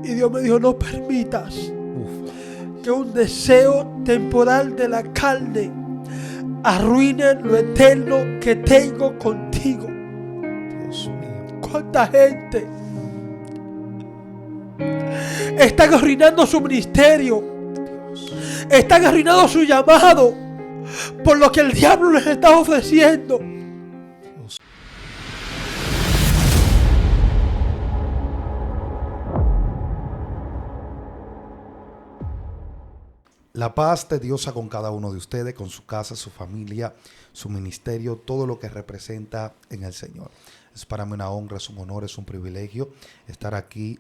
Y Dios me dijo, no permitas Uf. que un deseo temporal de la carne arruine lo eterno que tengo contigo. Dios mío. ¿Cuánta gente están arruinando su ministerio? Están arruinando su llamado por lo que el diablo les está ofreciendo. La paz de Dios con cada uno de ustedes, con su casa, su familia, su ministerio, todo lo que representa en el Señor. Es para mí una honra, es un honor, es un privilegio estar aquí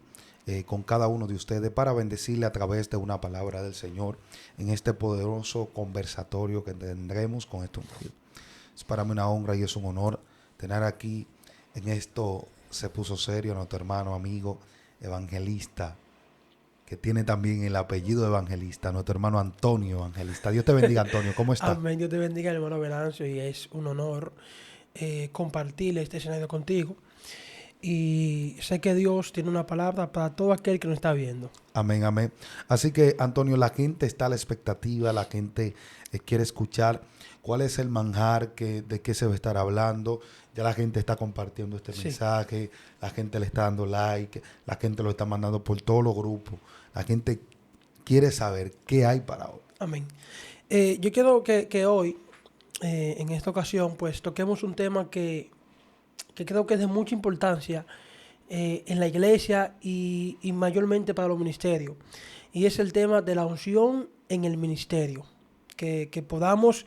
con cada uno de ustedes para bendecirle a través de una palabra del Señor en este poderoso conversatorio que tendremos con estos medios. Es para mí una honra y es un honor tener aquí en esto Se Puso Serio a nuestro hermano, amigo, evangelista, que tiene también el apellido de evangelista, nuestro hermano Antonio Evangelista. Dios te bendiga, Antonio. ¿Cómo estás? Amén. Dios te bendiga, hermano Venancio, y es un honor compartir este escenario contigo. Y sé que Dios tiene una palabra para todo aquel que nos está viendo. Amén, amén. Así que, Antonio, la gente está a la expectativa, la gente quiere escuchar cuál es el manjar, de qué se va a estar hablando. Ya la gente está compartiendo este mensaje, la gente le está dando like, la gente lo está mandando por todos los grupos. La gente quiere saber qué hay para hoy. Amén. Yo quiero que hoy, en esta ocasión, pues toquemos un tema que creo que es de mucha importancia en la iglesia y mayormente para los ministerios. Y es el tema de la unción en el ministerio. Que podamos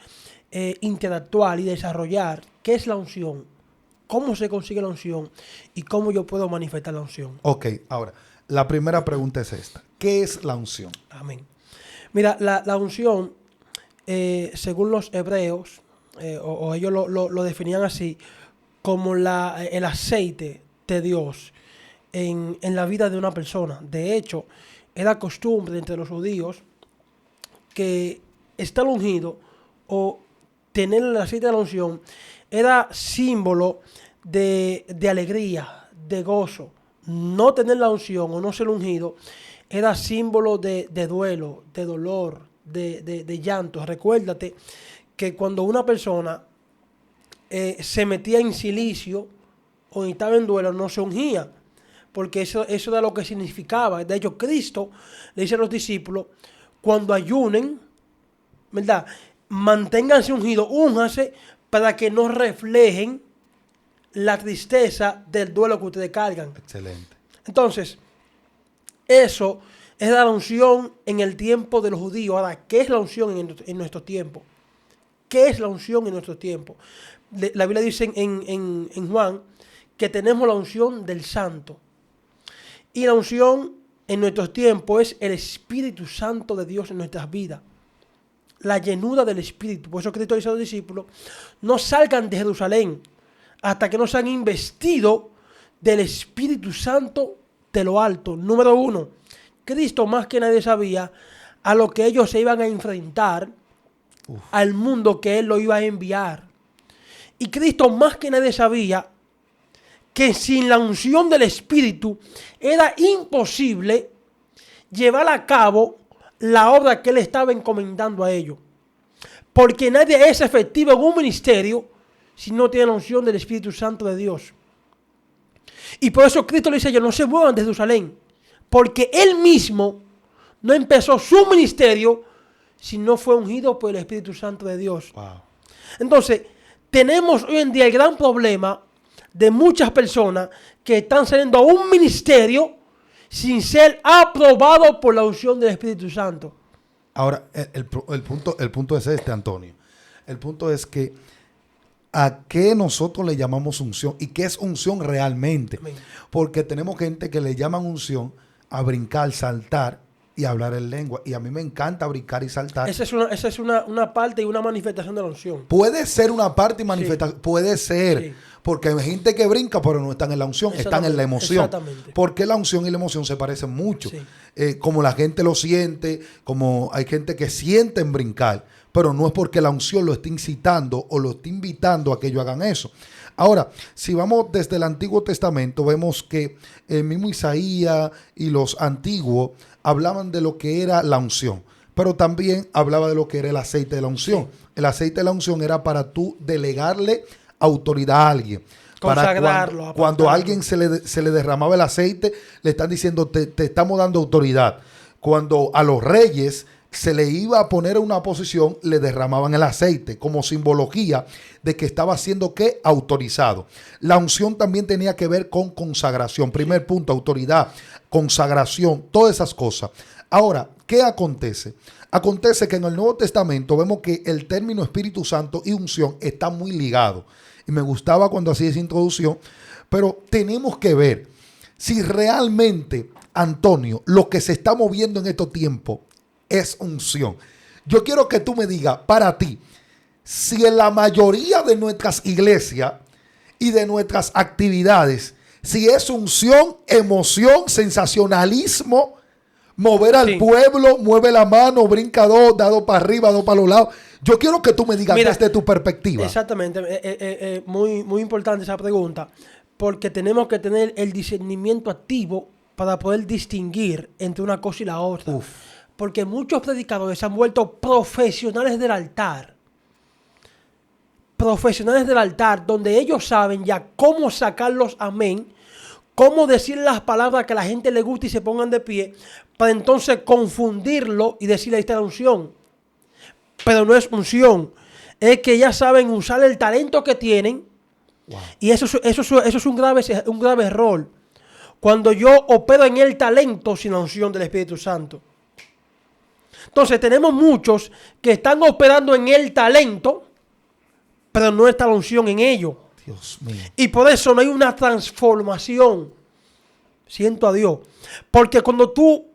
interactuar y desarrollar qué es la unción, cómo se consigue la unción y cómo yo puedo manifestar la unción. Ok, ahora, la primera pregunta es esta. ¿Qué es la unción? Amén. Mira, la unción, según los hebreos, o ellos lo definían así, como el aceite de Dios en la vida de una persona. De hecho, era costumbre entre los judíos que estar ungido o tener el aceite de la unción era símbolo de alegría, de gozo. No tener la unción o no ser ungido era símbolo de duelo, de dolor, de llanto. Recuérdate que cuando una persona se metía en silicio o estaba en duelo, no se ungía, porque eso era lo que significaba. De hecho, Cristo le dice a los discípulos, cuando ayunen, ¿verdad?, manténganse ungidos, únjanse para que no reflejen la tristeza del duelo que ustedes cargan. Excelente. Entonces, eso es la unción en el tiempo de los judíos. Ahora, ¿qué es la unción en nuestro tiempo? ¿Qué es la unción en nuestro tiempo? La Biblia dice en Juan que tenemos la unción del Santo. Y la unción en nuestros tiempos es el Espíritu Santo de Dios en nuestras vidas. La llenura del Espíritu. Por eso Cristo dice a los discípulos, no salgan de Jerusalén hasta que no sean investidos del Espíritu Santo de lo alto. Número 1, Cristo más que nadie sabía a lo que ellos se iban a enfrentar, al mundo que Él lo iba a enviar. Y Cristo más que nadie sabía que sin la unción del Espíritu era imposible llevar a cabo la obra que Él estaba encomendando a ellos. Porque nadie es efectivo en un ministerio si no tiene la unción del Espíritu Santo de Dios. Y por eso Cristo le dice a ellos, no se muevan de Jerusalén, porque Él mismo no empezó su ministerio si no fue ungido por el Espíritu Santo de Dios. Wow. Entonces, tenemos hoy en día el gran problema de muchas personas que están saliendo a un ministerio sin ser aprobados por la unción del Espíritu Santo. Ahora, el punto es este, Antonio. El punto es que ¿a qué nosotros le llamamos unción? ¿Y qué es unción realmente? Amén. Porque tenemos gente que le llaman unción a brincar, saltar y hablar en lengua. Y a mí me encanta brincar y saltar. Esa es una parte y una manifestación de la unción. Puede ser una parte y manifestación. Sí. Puede ser. Sí. Porque hay gente que brinca, pero no están en la unción, están en la emoción. Exactamente. Porque la unción y la emoción se parecen mucho. Sí. Como la gente lo siente, como hay gente que siente en brincar, pero no es porque la unción lo esté incitando o lo esté invitando a que ellos hagan eso. Ahora, si vamos desde el Antiguo Testamento, vemos que el mismo Isaías y los antiguos hablaban de lo que era la unción, pero también hablaba de lo que era el aceite de la unción. Sí. El aceite de la unción era para tú delegarle autoridad a alguien. Para Consagrarlo, cuando a apartarlo. alguien se le derramaba el aceite, le están diciendo, te estamos dando autoridad. Cuando a los reyes se le iba a poner en una posición, le derramaban el aceite como simbología de que estaba siendo ¿qué? Autorizado. La unción también tenía que ver con consagración. Primer punto, autoridad, consagración, todas esas cosas. Ahora, ¿qué acontece? Acontece que en el Nuevo Testamento vemos que el término Espíritu Santo y unción está muy ligado. Y me gustaba cuando hacía esa introducción, pero tenemos que ver si realmente, Antonio, lo que se está moviendo en estos tiempos es unción. Yo quiero que tú me digas, para ti, si en la mayoría de nuestras iglesias y de nuestras actividades, si es unción, emoción, sensacionalismo, mover al Sí. pueblo, mueve la mano, brinca dos, dado para arriba, dos para los lados. Yo quiero que tú me digas Mira, desde tu perspectiva. Exactamente, muy, muy importante esa pregunta, porque tenemos que tener el discernimiento activo para poder distinguir entre una cosa y la otra. Uf. Porque muchos predicadores se han vuelto profesionales del altar. Profesionales del altar, donde ellos saben ya cómo sacar los amén, cómo decir las palabras que a la gente le gusta y se pongan de pie, para entonces confundirlo y decirle ahí está la unción. Pero no es unción, es que ya saben usar el talento que tienen. Wow. Y eso es un grave error. Cuando yo opero en el talento sin la unción del Espíritu Santo. Entonces tenemos muchos que están operando en el talento, pero no está la unción en ello. Dios mío. Y por eso no hay una transformación. Siento a Dios. Porque cuando tú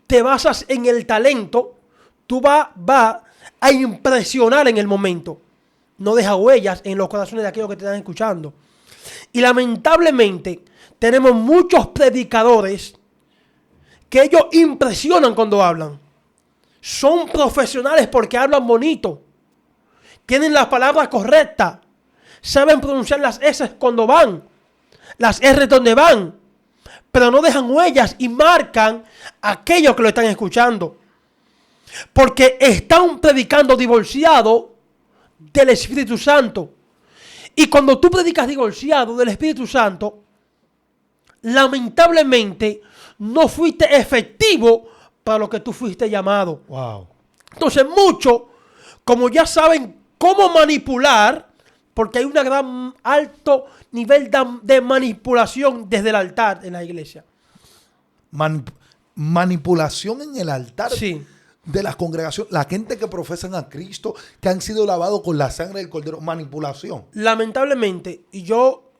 te basas en el talento, tú vas a impresionar en el momento. No deja huellas en los corazones de aquellos que te están escuchando. Y lamentablemente tenemos muchos predicadores que ellos impresionan cuando hablan. Son profesionales porque hablan bonito. Tienen las palabras correctas. Saben pronunciar las S cuando van. Las R donde van. Pero no dejan huellas y marcan a aquellos que lo están escuchando. Porque están predicando divorciado del Espíritu Santo. Y cuando tú predicas divorciado del Espíritu Santo, lamentablemente no fuiste efectivo para lo que tú fuiste llamado. Wow. Entonces muchos, como ya saben cómo manipular, porque hay un gran alto nivel de manipulación desde el altar en la iglesia. Manipulación en el altar. Sí. De las congregaciones, la gente que profesan a Cristo, que han sido lavados con la sangre del Cordero, manipulación. Lamentablemente, y yo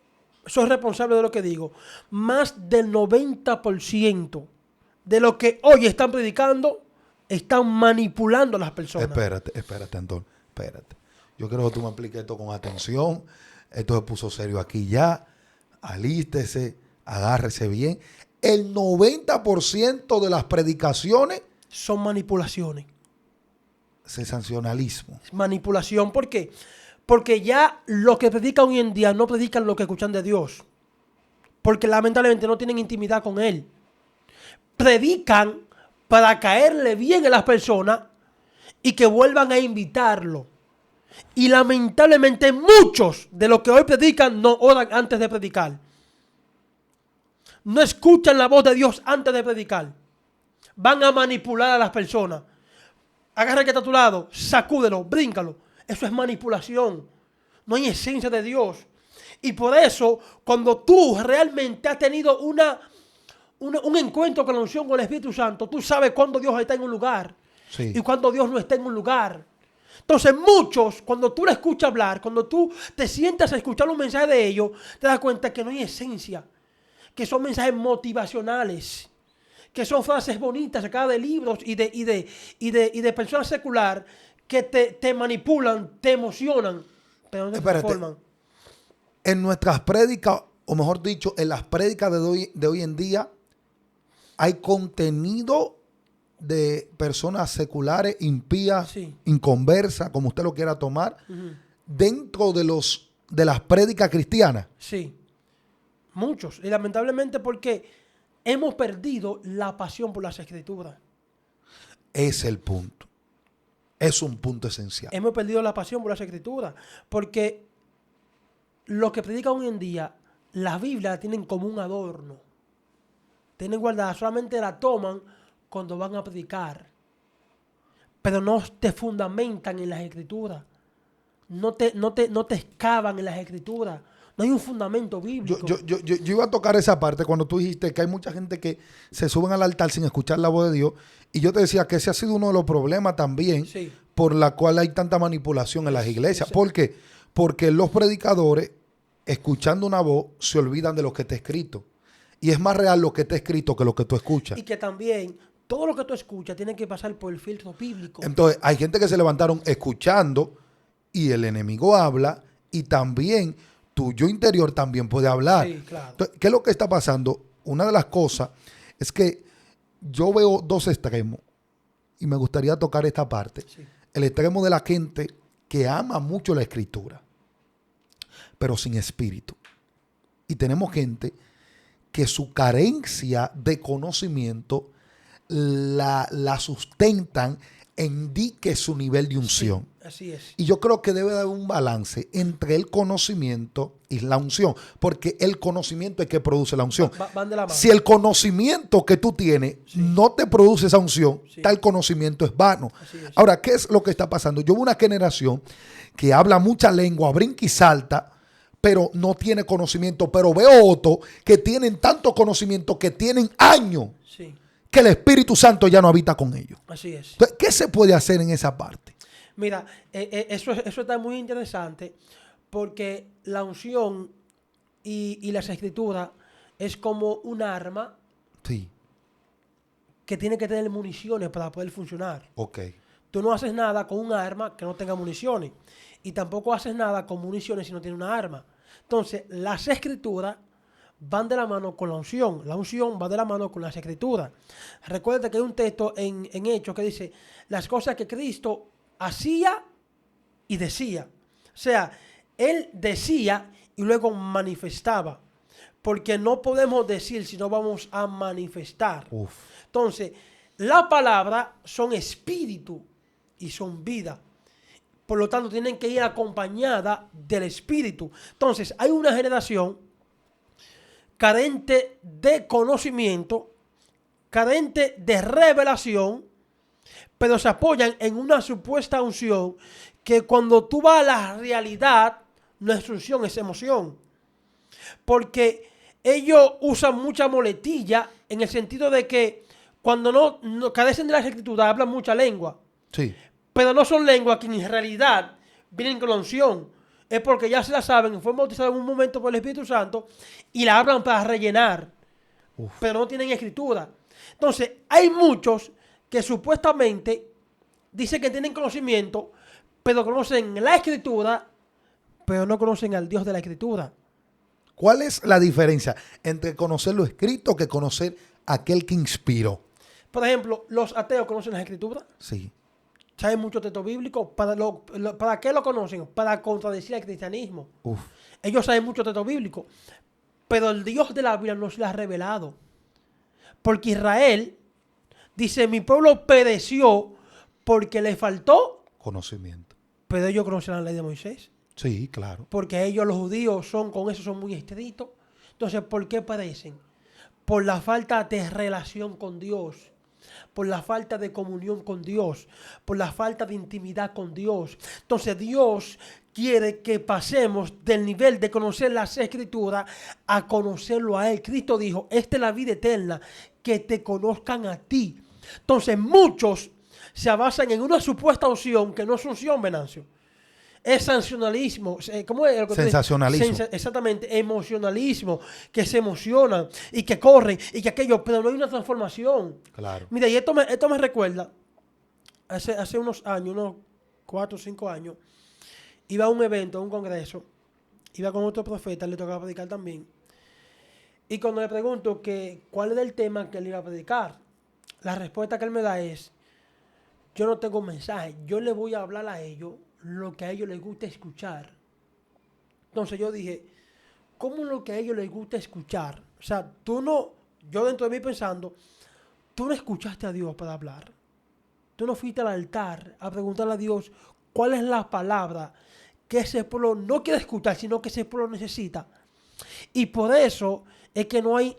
soy responsable de lo que digo, más del 90% de lo que hoy están predicando, están manipulando a las personas. Espérate, Antonio, espérate. Yo quiero que tú me expliques esto con atención. Esto se puso serio aquí ya. Alístese, agárrese bien. El 90% de las predicaciones Son manipulaciones. sensacionalismo. Manipulación, ¿por qué? Porque ya los que predican hoy en día no predican lo que escuchan de Dios. Porque lamentablemente no tienen intimidad con Él. Predican para caerle bien a las personas y que vuelvan a invitarlo. Y lamentablemente muchos de los que hoy predican no oran antes de predicar. No escuchan la voz de Dios antes de predicar. Van a manipular a las personas. Agarra el que está a tu lado, sacúdelo, bríncalo. Eso es manipulación. No hay esencia de Dios. Y por eso, cuando tú realmente has tenido un encuentro con la unción con el Espíritu Santo, tú sabes cuándo Dios está en un lugar Sí. y cuándo Dios no está en un lugar. Entonces muchos, cuando tú le escuchas hablar, cuando tú te sientas a escuchar un mensaje de ellos, te das cuenta que no hay esencia, que son mensajes motivacionales, que son frases bonitas sacadas de libros y de personas secular que te manipulan, te emocionan, pero no te Espérate. transforman. En nuestras prédicas, o mejor dicho, en las prédicas de hoy en día, hay contenido de personas seculares, impías, Sí. inconversas, como usted lo quiera tomar, Ujú. dentro de los de las prédicas cristianas. Sí, muchos. Y lamentablemente porque hemos perdido la pasión por las escrituras. Es el punto. Es un punto esencial. Hemos perdido la pasión por las escrituras. Porque lo que predican hoy en día, la Biblia la tienen como un adorno. Tienen guardada, solamente la toman cuando van a predicar. Pero no te fundamentan en las escrituras. No te excavan en las escrituras. No hay un fundamento bíblico. Yo iba a tocar esa parte cuando tú dijiste que hay mucha gente que se suben al altar sin escuchar la voz de Dios. Y yo te decía que ese ha sido uno de los problemas también Sí. por la cual hay tanta manipulación en las iglesias. Sí. ¿Por qué? Porque los predicadores, escuchando una voz, se olvidan de lo que está escrito. Y es más real lo que está escrito que lo que tú escuchas. Y que también todo lo que tú escuchas tiene que pasar por el filtro bíblico. Entonces, hay gente que se levantaron escuchando y el enemigo habla y también tu yo interior también puede hablar. Sí, claro. Entonces, ¿qué es lo que está pasando? Una de las cosas es que yo veo dos extremos y me gustaría tocar esta parte. Sí. El extremo de la gente que ama mucho la escritura, pero sin espíritu. Y tenemos gente que su carencia de conocimiento la sustentan en dique su nivel de unción. Sí, así es. Y yo creo que debe haber un balance entre el conocimiento y la unción, porque el conocimiento es que produce la unción. Van de la mano. Si el conocimiento que tú tienes no te produce esa unción, tal conocimiento es vano. Así es. Ahora, ¿qué es lo que está pasando? Yo veo una generación que habla mucha lengua, brinca y salta, pero no tiene conocimiento. Pero veo otros que tienen tanto conocimiento que tienen años Sí, que el Espíritu Santo ya no habita con ellos. así es. Entonces, ¿qué se puede hacer en esa parte? Mira, eso está muy interesante porque la unción y las escrituras es como un arma Sí, que tiene que tener municiones para poder funcionar. ok. Tú no haces nada con un arma que no tenga municiones. Y tampoco haces nada con municiones si no tiene una arma. Entonces, las escrituras van de la mano con la unción. La unción va de la mano con las escrituras. Recuerda que hay un texto en Hechos que dice las cosas que Cristo hacía y decía. O sea, Él decía y luego manifestaba. Porque no podemos decir si no vamos a manifestar. Uf. Entonces, la palabra son espíritu y son vida. Por lo tanto, tienen que ir acompañada del espíritu. Entonces, hay una generación carente de conocimiento, carente de revelación, pero se apoyan en una supuesta unción que cuando tú vas a la realidad, nuestra unción es emoción. Porque ellos usan mucha muletilla en el sentido de que cuando no carecen de las escrituras, hablan mucha lengua. Sí. Pero no son lenguas que en realidad vienen con la unción. Es porque ya se la saben, fueron bautizados en un momento por el Espíritu Santo y la hablan para rellenar. Uf. Pero no tienen escritura. Entonces, hay muchos que supuestamente dicen que tienen conocimiento, pero conocen la escritura, pero no conocen al Dios de la escritura. ¿Cuál es la diferencia entre conocer lo escrito que conocer aquel que inspiró? Por ejemplo, los ateos conocen las escrituras. Sí. Saben mucho texto bíblico. ¿Para qué lo conocen? Para contradecir al cristianismo. Uf. Ellos saben mucho texto bíblico. Pero el Dios de la Biblia no se lo ha revelado. Porque Israel dice, mi pueblo pereció porque le faltó, Conocimiento. pero ellos conocen la ley de Moisés. Sí, claro. Porque ellos, los judíos, con eso son muy estrictos. Entonces, ¿por qué perecen? Por la falta de relación con Dios. Por la falta de comunión con Dios, por la falta de intimidad con Dios. Entonces Dios quiere que pasemos del nivel de conocer las Escrituras a conocerlo a Él. Cristo dijo, esta es la vida eterna, que te conozcan a ti. Entonces muchos se basan en una supuesta unción que no es unción, Venancio. Es sancionalismo, ¿cómo es? Sensacionalismo. Exactamente, emocionalismo, que se emocionan y que corren y que aquello, pero no hay una transformación. Claro. Mira, y esto me recuerda, hace unos años, unos 4 o 5 años, iba a un evento, a un congreso, iba con otro profeta, le tocaba predicar también, y cuando le pregunto que cuál era el tema que él iba a predicar, la respuesta que él me da es, yo no tengo mensaje, yo le voy a hablar a ellos lo que a ellos les gusta escuchar. Entonces yo dije, ¿cómo es lo que a ellos les gusta escuchar? O sea, yo dentro de mí pensando, tú no escuchaste a Dios para hablar. Tú no fuiste al altar a preguntarle a Dios cuál es la palabra que ese pueblo no quiere escuchar, sino que ese pueblo necesita. Y por eso es que no hay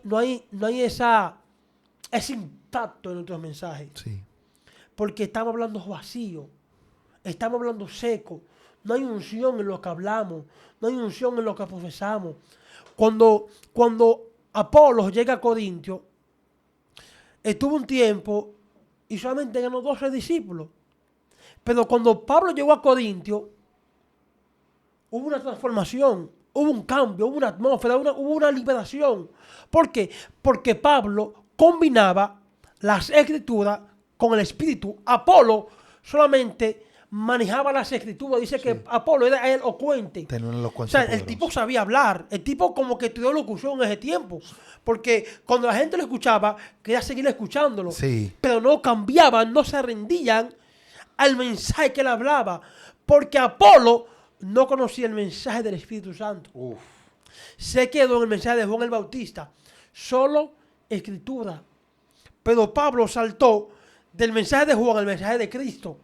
ese impacto en nuestros mensajes. Sí. Porque estamos hablando vacío, estamos hablando seco. No hay unción en lo que hablamos, no hay unción en lo que profesamos. Cuando Apolos llega a Corintio, estuvo un tiempo y solamente ganó 12 discípulos. Pero cuando Pablo llegó a Corintio, hubo una transformación, hubo un cambio, hubo una atmósfera, hubo una liberación. ¿Por qué? Porque Pablo combinaba las escrituras con el espíritu. Apolo solamente manejaba las escrituras. Dice que Apolo era elocuente. Tenía una O elocuencia sea, el poderosa. tipo sabía hablar. El tipo como que estudió locución en ese tiempo. Porque cuando la gente lo escuchaba, quería seguir escuchándolo. Sí. Pero no cambiaban, no se rendían al mensaje que él hablaba. Porque Apolo no conocía el mensaje del Espíritu Santo. Uf. Se quedó en el mensaje de Juan el Bautista. Solo escritura. Pero Pablo saltó del mensaje de Juan al mensaje de Cristo.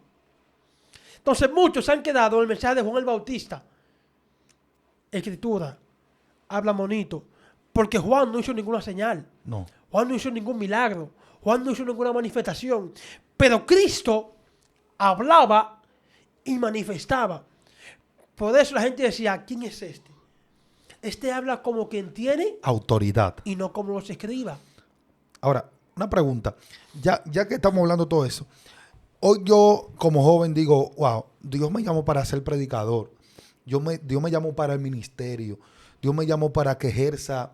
Entonces muchos se han quedado en el mensaje de Juan el Bautista. Escritura. Habla bonito. Porque Juan no hizo ninguna señal. No. Juan no hizo ningún milagro. Juan no hizo ninguna manifestación. Pero Cristo hablaba y manifestaba. Por eso la gente decía, ¿quién es este? Este habla como quien tiene Autoridad. y no como los escriba. Ahora, una pregunta. Ya que estamos hablando de todo eso, hoy yo como joven digo, wow, Dios me llamó para ser predicador. Dios me llamó para el ministerio. Dios me llamó para que ejerza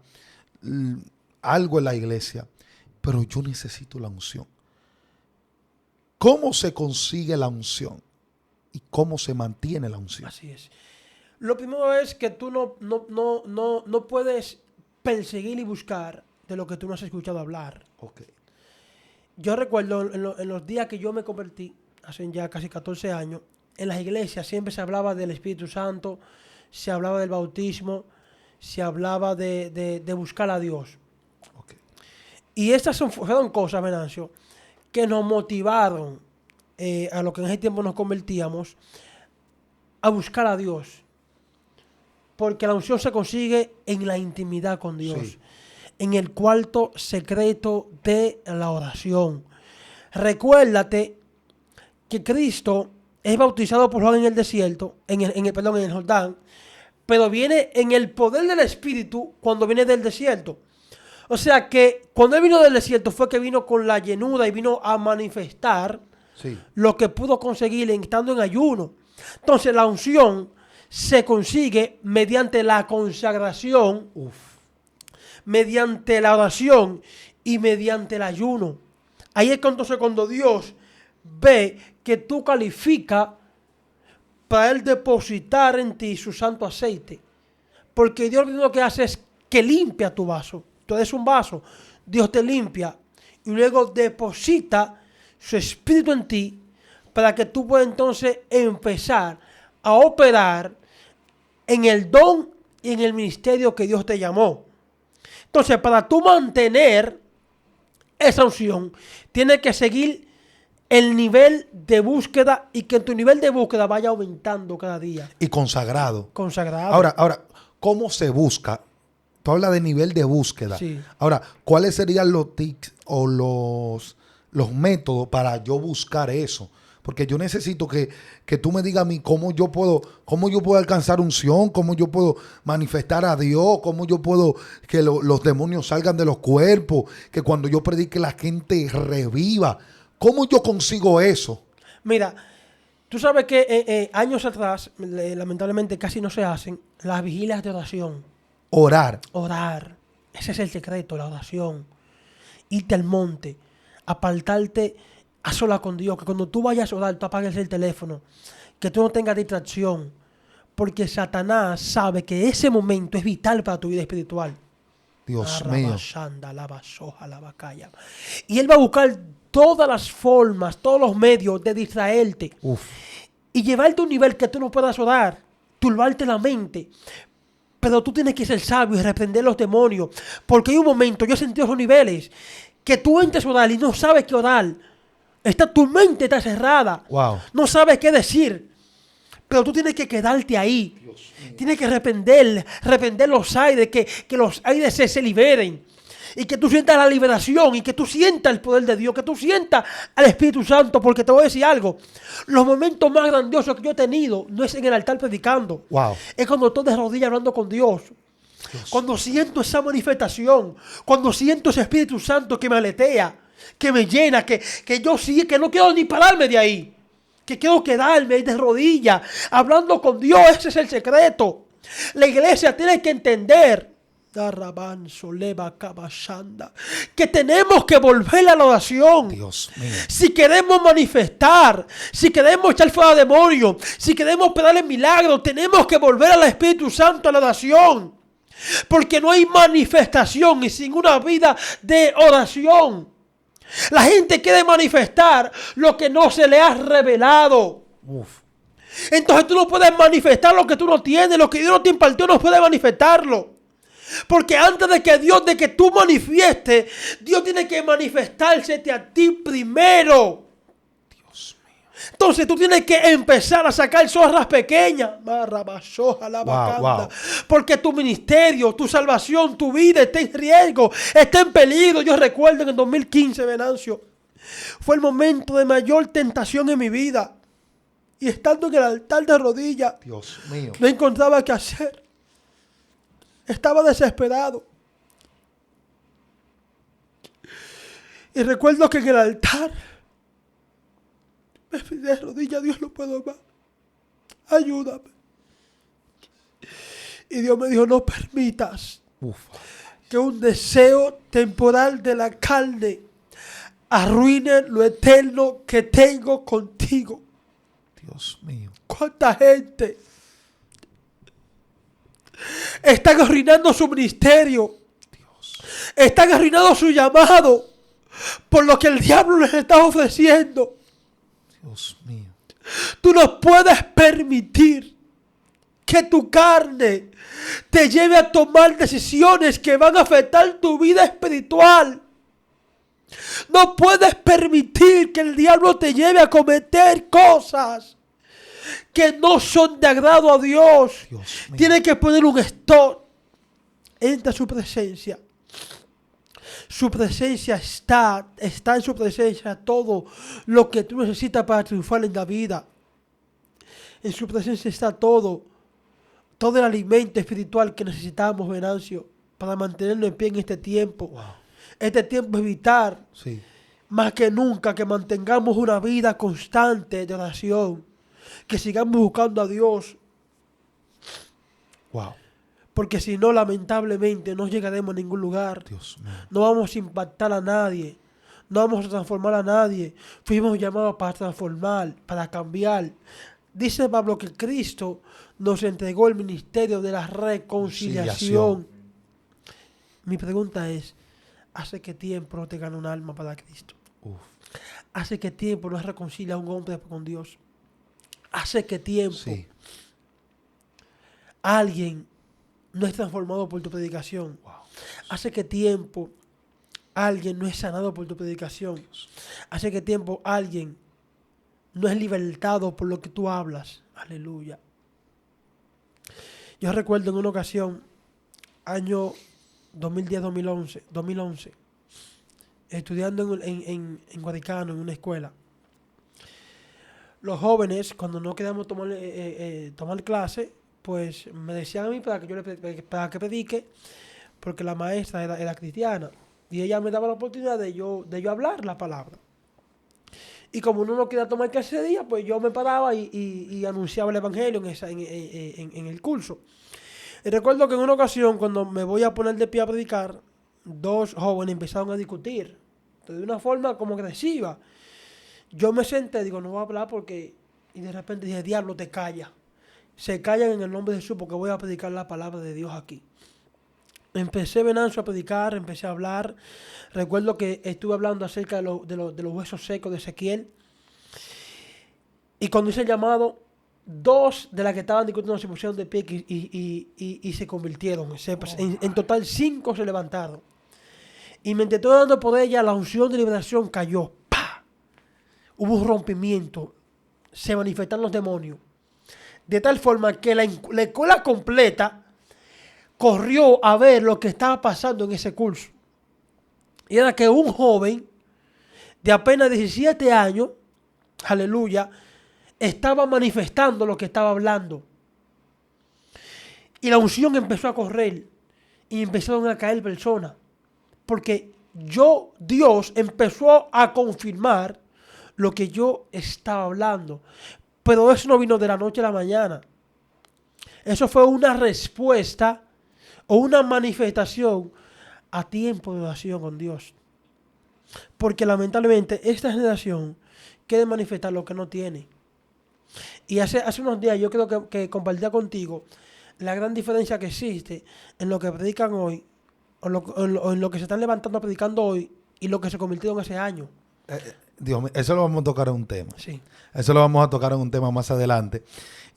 algo en la iglesia. Pero yo necesito la unción. ¿Cómo se consigue la unción? ¿Y cómo se mantiene la unción? Así es. Lo primero es que tú no puedes perseguir y buscar de lo que tú no has escuchado hablar. Ok. Yo recuerdo en los días que yo me convertí, hace ya casi 14 años, en las iglesias siempre se hablaba del Espíritu Santo, se hablaba del bautismo, se hablaba de buscar a Dios. Ok. Y estas fueron cosas, Venancio, que nos motivaron a lo que en ese tiempo nos convertíamos, a buscar a Dios. Porque la unción se consigue en la intimidad con Dios. Sí. En el cuarto secreto de la oración. Recuérdate que Cristo es bautizado por Juan en el desierto, en el Jordán, pero viene en el poder del Espíritu cuando viene del desierto. O sea que cuando él vino del desierto fue que vino con la llenura y vino a manifestar Sí. lo que pudo conseguir estando en ayuno. Entonces la unción se consigue mediante la consagración, mediante la oración y mediante el ayuno. Ahí es entonces cuando Dios ve que tú calificas para Él depositar en ti su santo aceite. Porque Dios lo que hace es que limpia tu vaso. Tú eres un vaso, Dios te limpia y luego deposita su espíritu en ti para que tú puedas entonces empezar a operar en el don y en el ministerio que Dios te llamó. Entonces, para tú mantener esa unción, tienes que seguir el nivel de búsqueda y que tu nivel de búsqueda vaya aumentando cada día. Y consagrado. Consagrado. Ahora, ¿cómo se busca? Tú hablas de nivel de búsqueda. Sí. Ahora, ¿cuáles serían los tips o los métodos para yo buscar eso? Porque yo necesito que tú me digas a mí cómo yo puedo alcanzar unción, cómo yo puedo manifestar a Dios, cómo yo puedo que los demonios salgan de los cuerpos, que cuando yo predique la gente reviva. ¿Cómo yo consigo eso? Mira, tú sabes que años atrás, lamentablemente casi no se hacen las vigilias de oración. Orar. Orar. Ese es el secreto, la oración. Irte al monte, apartarte a sola con Dios, que cuando tú vayas a orar, tú apagues el teléfono, que tú no tengas distracción, porque Satanás sabe que ese momento es vital para tu vida espiritual. Dios mío. Y él va a buscar todas las formas, todos los medios de distraerte Uf. y llevarte a un nivel que tú no puedas orar, turbarte la mente. Pero tú tienes que ser sabio y reprender los demonios. Porque hay un momento, yo he sentido esos niveles, que tú entras a orar y no sabes qué orar. Tu mente está cerrada. Wow. No sabes qué decir. Pero tú tienes que quedarte ahí. Tienes que reprender los aires, que los aires se liberen. Y que tú sientas la liberación, y que tú sientas el poder de Dios, que tú sientas al Espíritu Santo. Porque te voy a decir algo. Los momentos más grandiosos que yo he tenido no es en el altar predicando. Wow. Es cuando estoy de rodillas hablando con Dios. Cuando siento esa manifestación, cuando siento ese Espíritu Santo que me aletea, que me llena, que yo sí, que no quiero ni pararme de ahí. Que quiero quedarme ahí de rodillas, hablando con Dios. Ese es el secreto. La iglesia tiene que entender que tenemos que volver a la oración. Dios mío. Si queremos manifestar, si queremos echar fuera demonios, si queremos pedirle milagros, tenemos que volver al Espíritu Santo, a la oración. Porque no hay manifestación y sin una vida de oración. La gente quiere manifestar lo que no se le ha revelado. Uf. Entonces tú no puedes manifestar lo que tú no tienes. Lo que Dios no te impartió no puedes manifestarlo. Porque antes de que tú manifiestes, Dios tiene que manifestársete a ti primero. Dios mío. Entonces tú tienes que empezar a sacar zorras pequeñas. Wow. Porque tu ministerio, tu salvación, tu vida está en riesgo, está en peligro. Yo recuerdo en el 2015, Venancio, fue el momento de mayor tentación en mi vida. Y estando en el altar de rodillas, Dios mío. no encontraba qué hacer. Estaba desesperado. Y recuerdo que en el altar me fui de rodillas. Dios, no puedo más. Ayúdame. Y Dios me dijo, no permitas que un deseo temporal de la carne arruine lo eterno que tengo contigo. Dios mío. ¿Cuánta gente están arruinando su ministerio? Dios. Están arruinando su llamado por lo que el diablo les está ofreciendo. Dios mío. Tú no puedes permitir que tu carne te lleve a tomar decisiones que van a afectar tu vida espiritual. No puedes permitir que el diablo te lleve a cometer cosas que no son de agrado a Dios. Tienes que poner un stop. Entra a su presencia. Su presencia está en su presencia todo lo que tú necesitas para triunfar en la vida. En su presencia está todo el alimento espiritual que necesitamos, Venancio, para mantenernos en pie en este tiempo. Wow. Este tiempo es vital, Sí. más que nunca, que mantengamos una vida constante de oración, que sigamos buscando a Dios, Wow. porque si no, lamentablemente, no llegaremos a ningún lugar. Dios mío. No vamos a impactar a nadie. No vamos a transformar a nadie. Fuimos llamados para transformar, para cambiar. Dice Pablo que Cristo nos entregó el ministerio de la reconciliación. Mi pregunta es, ¿hace qué tiempo no te gana un alma para Cristo? Uf. ¿Hace qué tiempo no reconcilia a un hombre con Dios? ¿Hace qué tiempo alguien no es transformado por tu predicación? Wow. ¿Hace qué tiempo alguien no es sanado por tu predicación? ¿Hace qué tiempo alguien no es libertado por lo que tú hablas? Aleluya. Yo recuerdo en una ocasión, año 2010-2011, estudiando en Guadicano, en una escuela. Los jóvenes, cuando no queríamos tomar clase, pues me decían a mí para que predique, porque la maestra era cristiana y ella me daba la oportunidad de yo hablar la palabra. Y como uno no quería tomar clase ese día, pues yo me paraba y anunciaba el evangelio en el curso. Y recuerdo que en una ocasión, cuando me voy a poner de pie a predicar, dos jóvenes empezaron a discutir de una forma como agresiva. Yo me senté, digo, no voy a hablar porque... Y de repente dije, diablo, te calla. Se callan en el nombre de Jesús porque voy a predicar la palabra de Dios aquí. Empecé, Venancio, a predicar, empecé a hablar. Recuerdo que estuve hablando acerca de los huesos secos de Ezequiel. Y cuando hice el llamado, 2 de las que estaban discutiendo se pusieron de pie y se convirtieron. En total 5 se levantaron. Y mientras estoy dando por ella, la unción de liberación cayó. ¡Pah! Hubo un rompimiento. Se manifestaron los demonios. De tal forma que la escuela completa corrió a ver lo que estaba pasando en ese curso. Y era que un joven de apenas 17 años, aleluya, estaba manifestando lo que estaba hablando. Y la unción empezó a correr. Y empezaron a caer personas. Porque Dios empezó a confirmar lo que yo estaba hablando. Pero eso no vino de la noche a la mañana. Eso fue una respuesta o una manifestación a tiempo de oración con Dios. Porque lamentablemente esta generación quiere manifestar lo que no tiene. Y hace unos días yo creo que compartía contigo la gran diferencia que existe en lo que predican hoy, o en lo que se están levantando predicando hoy, y lo que se convirtieron hace años. Dios mío, eso lo vamos a tocar en un tema. Sí. Eso lo vamos a tocar en un tema más adelante.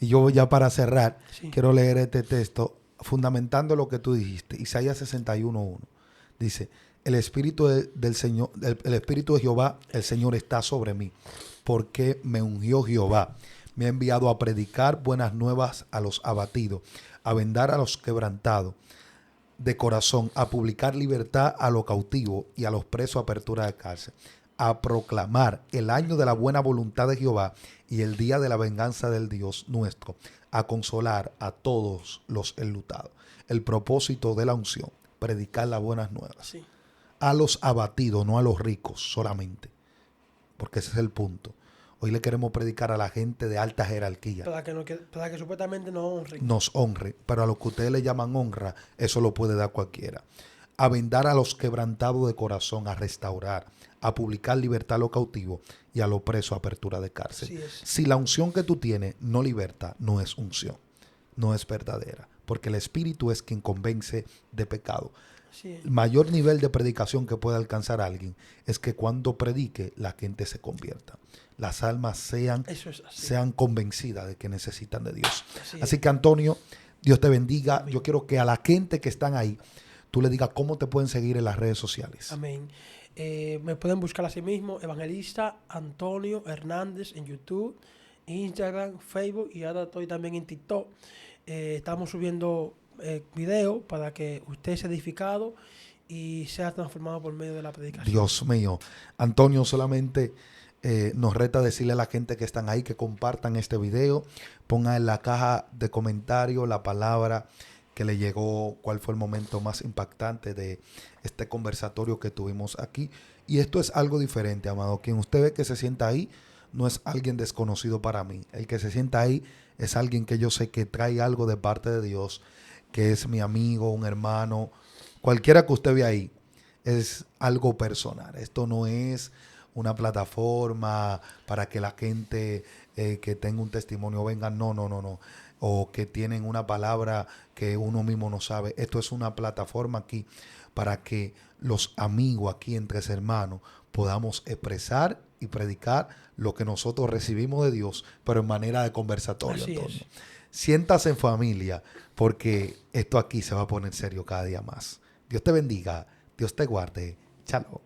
Y yo ya para cerrar, Sí. quiero leer este texto fundamentando lo que tú dijiste. Isaías 61:1. Dice, el Espíritu del Señor, el Espíritu de Jehová, el Señor está sobre mí, porque me ungió Jehová. Me ha enviado a predicar buenas nuevas a los abatidos, a vendar a los quebrantados de corazón, a publicar libertad a los cautivos y a los presos apertura de cárcel, a proclamar el año de la buena voluntad de Jehová y el día de la venganza del Dios nuestro, a consolar a todos los enlutados. El propósito de la unción, predicar las buenas nuevas. Sí. A los abatidos, no a los ricos solamente, porque ese es el punto. Hoy le queremos predicar a la gente de alta jerarquía. Para que supuestamente nos honren. Nos honre, pero a lo que ustedes le llaman honra, eso lo puede dar cualquiera. A vendar a los quebrantados de corazón, a restaurar, a publicar libertad a los cautivos y a los presos apertura de cárcel. Si la unción que tú tienes no liberta, no es unción, no es verdadera, porque el Espíritu es quien convence de pecado. El mayor nivel de predicación que puede alcanzar alguien es que cuando predique la gente se convierta. Las almas sean convencidas de que necesitan de Dios. Así que Antonio, Dios te bendiga. Amén. Yo quiero que a la gente que están ahí, tú le digas cómo te pueden seguir en las redes sociales. Amén. Me pueden buscar así mismo, Evangelista Antonio Hernández en YouTube, Instagram, Facebook y ahora estoy también en TikTok. Estamos subiendo videos para que usted sea edificado y sea transformado por medio de la predicación. Dios mío. Antonio solamente nos reta a decirle a la gente que están ahí que compartan este video, pongan en la caja de comentarios la palabra que le llegó, cuál fue el momento más impactante de este conversatorio que tuvimos aquí. Y esto es algo diferente, amado. Quien usted ve que se sienta ahí no es alguien desconocido para mí. El que se sienta ahí es alguien que yo sé que trae algo de parte de Dios, que es mi amigo, un hermano, cualquiera que usted ve ahí, es algo personal. Esto no es una plataforma para que la gente que tenga un testimonio venga, no. O que tienen una palabra que uno mismo no sabe. Esto es una plataforma aquí para que los amigos aquí entre hermanos podamos expresar y predicar lo que nosotros recibimos de Dios, pero en manera de conversatorio. Así Antonio. es. Siéntase en familia, porque esto aquí se va a poner serio cada día más. Dios te bendiga, Dios te guarde. Chao.